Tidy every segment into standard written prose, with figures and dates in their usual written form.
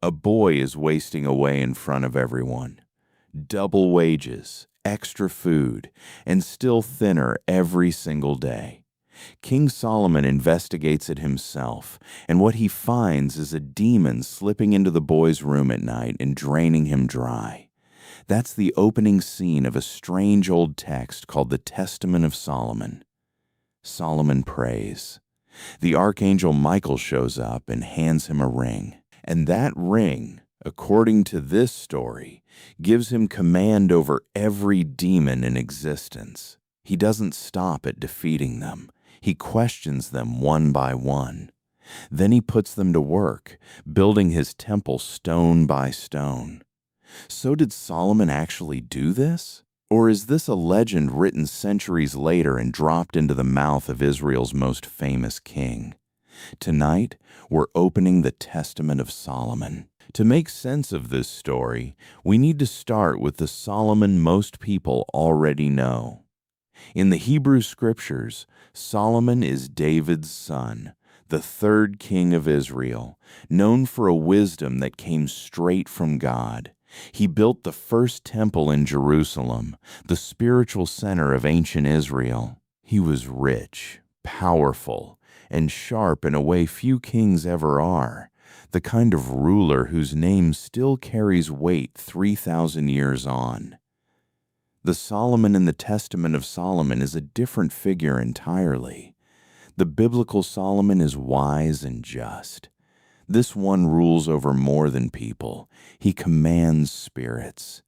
A boy is wasting away in front of everyone. Double wages, extra food, and still thinner every single day. King Solomon investigates it himself, and what he finds is a demon slipping into the boy's room at night and draining him dry. That's the opening scene of a strange old text called the Testament of Solomon. Solomon prays. The Archangel Michael shows up and hands him a ring. And that ring, according to this story, gives him command over every demon in existence. He doesn't stop at defeating them. He questions them one by one. Then he puts them to work, building his temple stone by stone. So did Solomon actually do this? Or is this a legend written centuries later and dropped into the mouth of Israel's most famous king? Tonight, we're opening the Testament of Solomon. To make sense of this story, we need to start with the Solomon most people already know. In the Hebrew Scriptures, Solomon is David's son, the third king of Israel, known for a wisdom that came straight from God. He built the first temple in Jerusalem, the spiritual center of ancient Israel. He was rich, powerful, and sharp in a way few kings ever are, the kind of ruler whose name still carries weight 3,000 years on. The Solomon in the Testament of Solomon is a different figure entirely. The biblical Solomon is wise and just. This one rules over more than people. He commands spirits.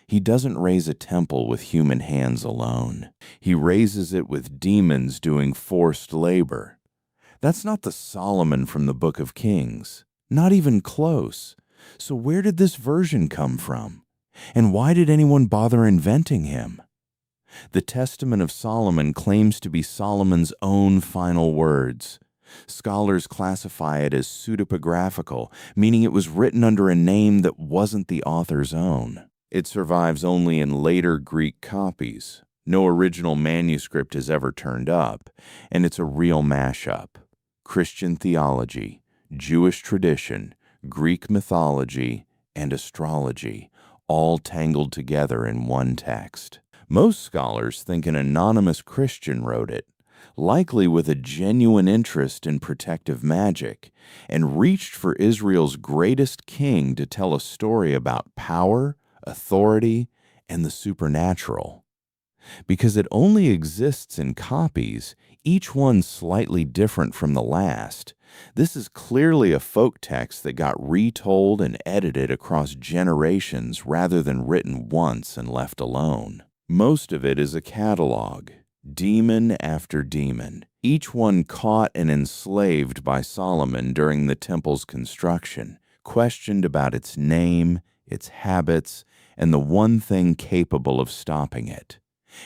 He doesn't raise a temple with human hands alone. He raises it with demons doing forced labor. That's not the Solomon from the Book of Kings. Not even close. So where did this version come from? And why did anyone bother inventing him? The Testament of Solomon claims to be Solomon's own final words. Scholars classify it as pseudepigraphical, meaning it was written under a name that wasn't the author's own. It survives only in later Greek copies. No original manuscript has ever turned up, and it's a real mashup. Christian theology, Jewish tradition, Greek mythology, and astrology, all tangled together in one text. Most scholars think an anonymous Christian wrote it, likely with a genuine interest in protective magic, and reached for Israel's greatest king to tell a story about power, authority, and the supernatural. Because it only exists in copies, each one slightly different from the last, this is clearly a folk text that got retold and edited across generations rather than written once and left alone. Most of it is a catalog, demon after demon, each one caught and enslaved by Solomon during the temple's construction, questioned about its name, its habits, and the one thing capable of stopping it.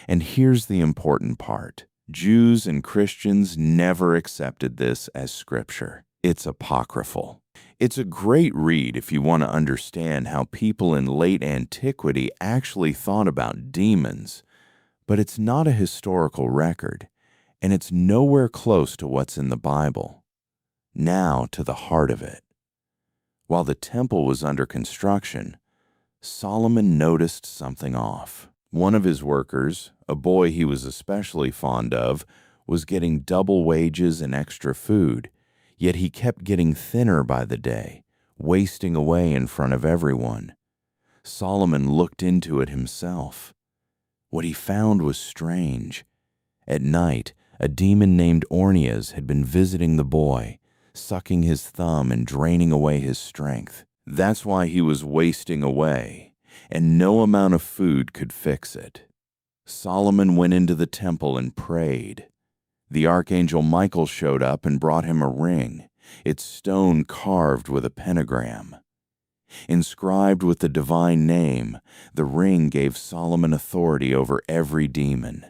And here's the important part. Jews and Christians never accepted this as scripture. It's apocryphal. It's a great read if you want to understand how people in late antiquity actually thought about demons, but it's not a historical record, and it's nowhere close to what's in the Bible. Now to the heart of it. While the temple was under construction, Solomon noticed something off. One of his workers, a boy he was especially fond of, was getting double wages and extra food, yet he kept getting thinner by the day, wasting away in front of everyone. Solomon looked into it himself. What he found was strange. At night, a demon named Ornias had been visiting the boy, sucking his thumb and draining away his strength. That's why he was wasting away, and no amount of food could fix it. Solomon went into the temple and prayed. The Archangel Michael showed up and brought him a ring, its stone carved with a pentagram. Inscribed with the divine name, the ring gave Solomon authority over every demon.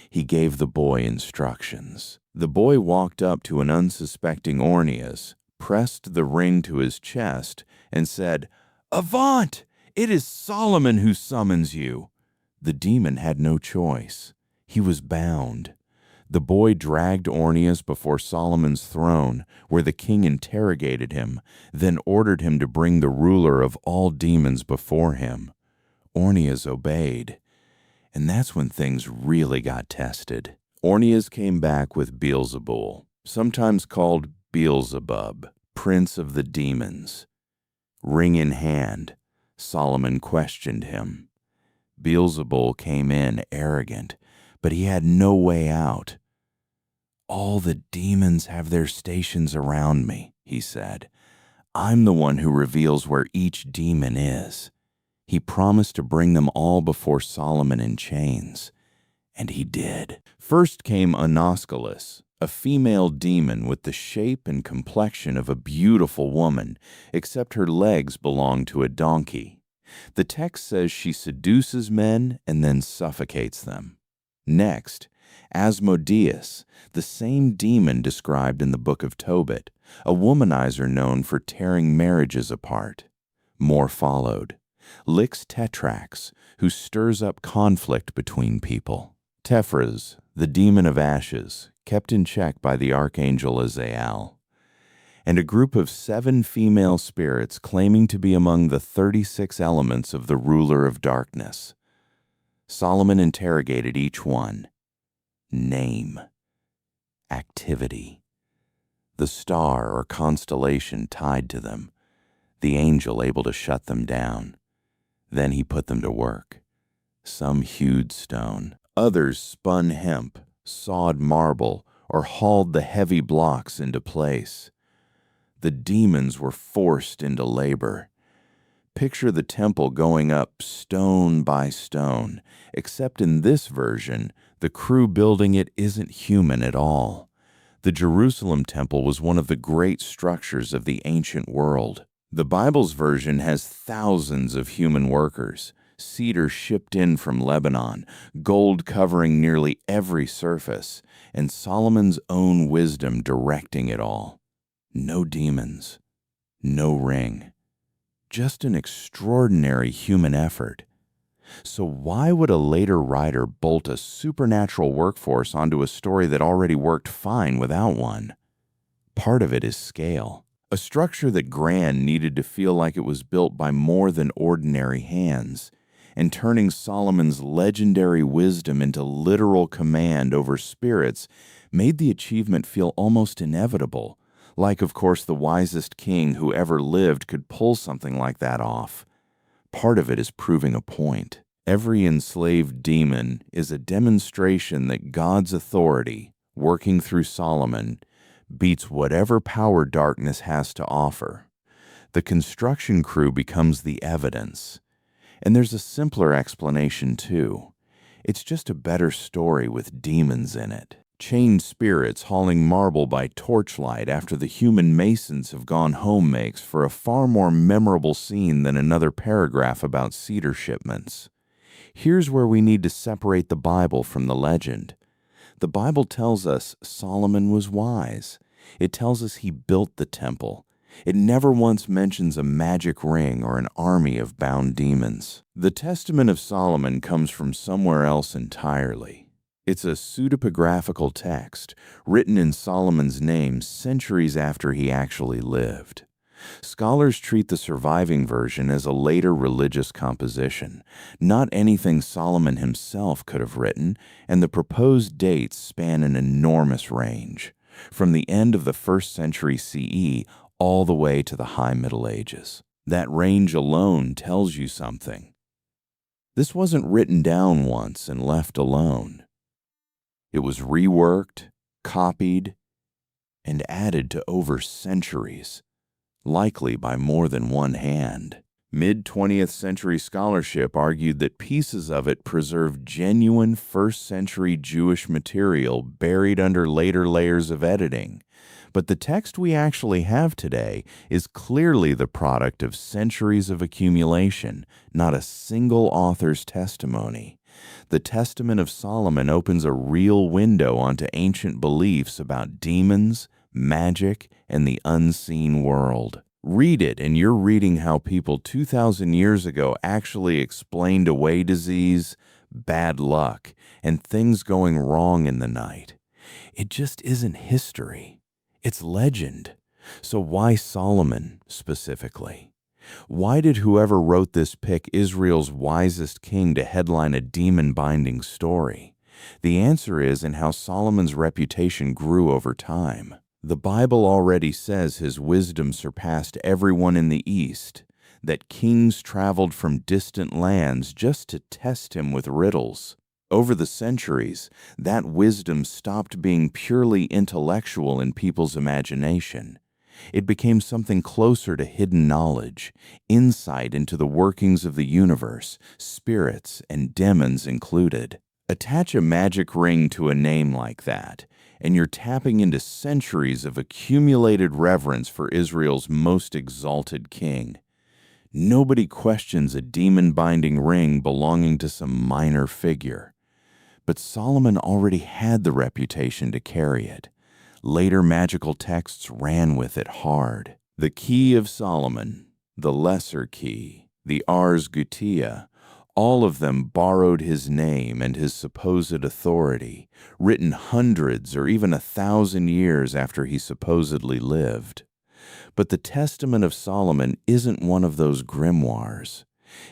He gave the boy instructions. The boy walked up to an unsuspecting Ornias, pressed the ring to his chest, and said, "Avant! It is Solomon who summons you." The demon had no choice. He was bound. The boy dragged Orneas before Solomon's throne, where the king interrogated him, then ordered him to bring the ruler of all demons before him. Orneas obeyed, and that's when things really got tested. Orneas came back with Beelzebul, sometimes called Beelzebub, prince of the demons. Ring in hand, Solomon questioned him. Beelzebul came in arrogant, but he had no way out. "All the demons have their stations around me," he said. "I'm the one who reveals where each demon is." He promised to bring them all before Solomon in chains, and he did. First came Anoskelus, a female demon with the shape and complexion of a beautiful woman, except her legs belong to a donkey. The text says she seduces men and then suffocates them. Next, Asmodeus, the same demon described in the book of Tobit, a womanizer known for tearing marriages apart. More followed. Lix Tetrax, who stirs up conflict between people. Tephras, the demon of ashes, kept in check by the Archangel Azael. And a group of 7 female spirits claiming to be among the 36 elements of the ruler of darkness. Solomon interrogated each one. Name. Activity. The star or constellation tied to them. The angel able to shut them down. Then he put them to work. Some hewed stone. Others spun hemp, sawed marble, or hauled the heavy blocks into place. The demons were forced into labor. Picture the temple going up stone by stone, except in this version, the crew building it isn't human at all. The Jerusalem temple was one of the great structures of the ancient world. The Bible's version has thousands of human workers, cedar shipped in from Lebanon, gold covering nearly every surface, and Solomon's own wisdom directing it all. No demons, no ring. Just an extraordinary human effort. So why would a later writer bolt a supernatural workforce onto a story that already worked fine without one? Part of it is scale. A structure that Gran needed to feel like it was built by more than ordinary hands, and turning Solomon's legendary wisdom into literal command over spirits made the achievement feel almost inevitable, like, of course, the wisest king who ever lived could pull something like that off. Part of it is proving a point. Every enslaved demon is a demonstration that God's authority, working through Solomon, beats whatever power darkness has to offer. The construction crew becomes the evidence. And there's a simpler explanation, too. It's just a better story with demons in it. Chained spirits hauling marble by torchlight after the human masons have gone home makes for a far more memorable scene than another paragraph about cedar shipments. Here's where we need to separate the Bible from the legend. The Bible tells us Solomon was wise. It tells us he built the temple. It never once mentions a magic ring or an army of bound demons. The Testament of Solomon comes from somewhere else entirely. It's a pseudepigraphical text written in Solomon's name centuries after he actually lived. Scholars treat the surviving version as a later religious composition, not anything Solomon himself could have written, and the proposed dates span an enormous range, from the end of the 1st century CE all the way to the High Middle Ages. That range alone tells you something. This wasn't written down once and left alone. It was reworked, copied, and added to over centuries, likely by more than one hand. Mid-20th century scholarship argued that pieces of it preserved genuine 1st century Jewish material buried under later layers of editing. But the text we actually have today is clearly the product of centuries of accumulation, not a single author's testimony. The Testament of Solomon opens a real window onto ancient beliefs about demons, magic, and the unseen world. Read it, and you're reading how people 2,000 years ago actually explained away disease, bad luck, and things going wrong in the night. It just isn't history. It's legend. So why Solomon specifically? Why did whoever wrote this pick Israel's wisest king to headline a demon-binding story? The answer is in how Solomon's reputation grew over time. The Bible already says his wisdom surpassed everyone in the East, that kings traveled from distant lands just to test him with riddles. Over the centuries, that wisdom stopped being purely intellectual in people's imagination. It became something closer to hidden knowledge, insight into the workings of the universe, spirits and demons included. Attach a magic ring to a name like that, and you're tapping into centuries of accumulated reverence for Israel's most exalted king. Nobody questions a demon-binding ring belonging to some minor figure. But Solomon already had the reputation to carry it. Later magical texts ran with it hard. The Key of Solomon, the Lesser Key, the Ars Goetia, all of them borrowed his name and his supposed authority, written hundreds or even 1,000 years after he supposedly lived. But the Testament of Solomon isn't one of those grimoires.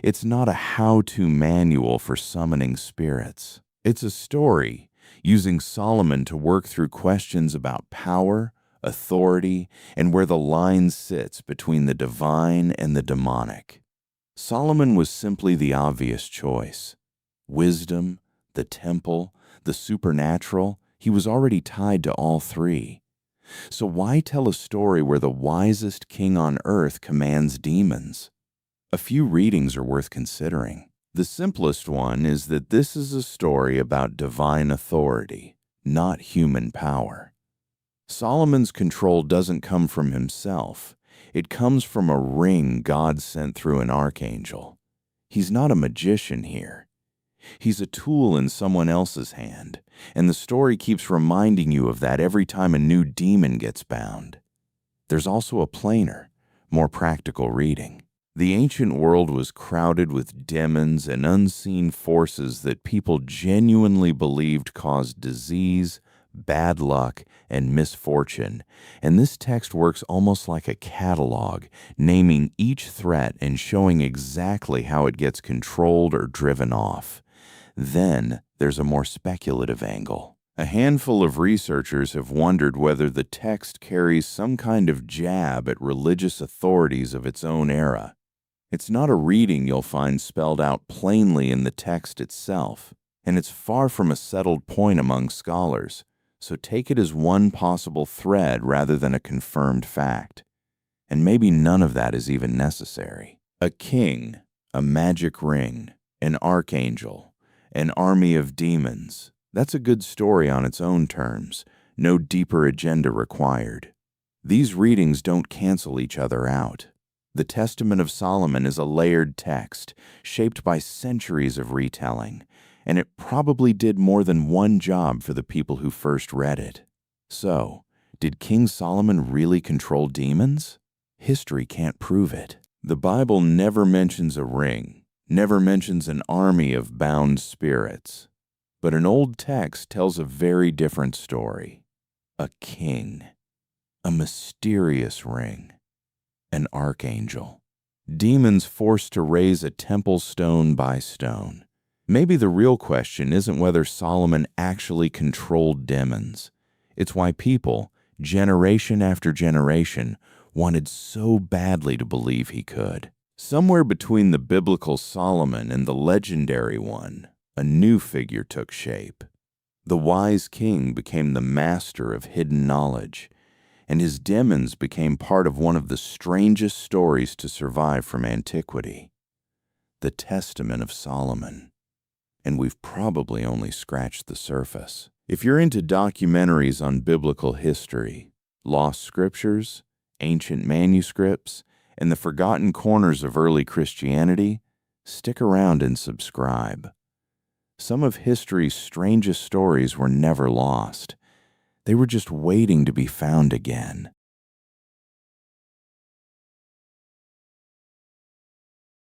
It's not a how-to manual for summoning spirits. It's a story using Solomon to work through questions about power, authority, and where the line sits between the divine and the demonic. Solomon was simply the obvious choice. Wisdom, the temple, the supernatural, he was already tied to all three. So why tell a story where the wisest king on earth commands demons? A few readings are worth considering. The simplest one is that this is a story about divine authority, not human power. Solomon's control doesn't come from himself. It comes from a ring God sent through an archangel. He's not a magician here. He's a tool in someone else's hand, and the story keeps reminding you of that every time a new demon gets bound. There's also a plainer, more practical reading. The ancient world was crowded with demons and unseen forces that people genuinely believed caused disease, bad luck, and misfortune, and this text works almost like a catalog, naming each threat and showing exactly how it gets controlled or driven off. Then there's a more speculative angle. A handful of researchers have wondered whether the text carries some kind of jab at religious authorities of its own era. It's not a reading you'll find spelled out plainly in the text itself, and it's far from a settled point among scholars, so take it as one possible thread rather than a confirmed fact. And maybe none of that is even necessary. A king, a magic ring, an archangel, an army of demons. That's a good story on its own terms, no deeper agenda required. These readings don't cancel each other out. The Testament of Solomon is a layered text, shaped by centuries of retelling, and it probably did more than one job for the people who first read it. So, did King Solomon really control demons? History can't prove it. The Bible never mentions a ring, never mentions an army of bound spirits. But an old text tells a very different story. A king. A mysterious ring. An archangel. Demons forced to raise a temple stone by stone. Maybe the real question isn't whether Solomon actually controlled demons. It's why people, generation after generation, wanted so badly to believe he could. Somewhere between the biblical Solomon and the legendary one, a new figure took shape. The wise king became the master of hidden knowledge, and his demons became part of one of the strangest stories to survive from antiquity, the Testament of Solomon. And we've probably only scratched the surface. If you're into documentaries on biblical history, lost scriptures, ancient manuscripts, and the forgotten corners of early Christianity, stick around and subscribe. Some of history's strangest stories were never lost. They were just waiting to be found again.